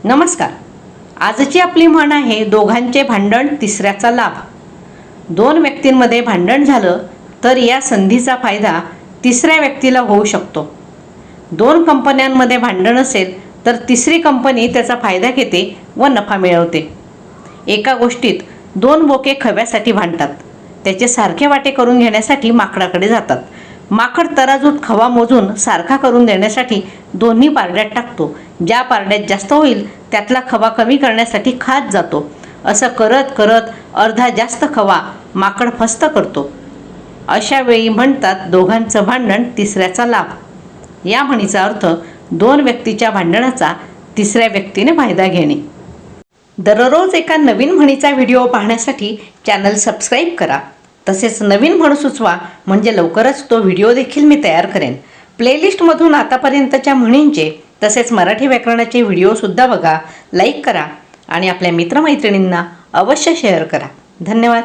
नमस्कार. आजची आपली म्हण आहे दोघांचे भांडण तिसऱ्याचा लाभ. दोन व्यक्तींमध्ये भांडण झालं तर या संधीचा फायदा तिसऱ्या व्यक्तीला होऊ शकतो. दोन कंपन्यांमध्ये भांडण असेल तर तिसरी कंपनी त्याचा फायदा घेते व नफा मिळवते. एका गोष्टीत दोन बोके खव्यासाठी भांडतात. त्याचे सारखे वाटे करून घेण्यासाठी माकडाकडे जातात. माकड तराजूत खवा मोजून सारखा करून देण्यासाठी दोन्ही पारड्यात टाकतो. ज्या पारड्यात जास्त होईल त्यातला खवा कमी करण्यासाठी खात जातो. असं करत करत अर्धा जास्त खवा माकड फस्त करतो. अशा वेळी म्हणतात दोघांचं भांडण तिसऱ्याचा लाभ. या म्हणीचा अर्थ दोन व्यक्तीच्या भांडणाचा तिसऱ्या व्यक्तीने फायदा घेणे. दररोज एका नवीन म्हणीचा व्हिडिओ पाहण्यासाठी चॅनल सबस्क्राईब करा. तसेच नवीन म्हण सुचवा म्हणजे लवकरच तो व्हिडिओ देखील मी तयार करेन. प्लेलिस्टमधून आतापर्यंतच्या म्हणींचे तसेच मराठी व्याकरणाचे व्हिडिओसुद्धा बघा, लाईक करा आणि आपल्या मित्रमैत्रिणींना अवश्य शेअर करा. धन्यवाद.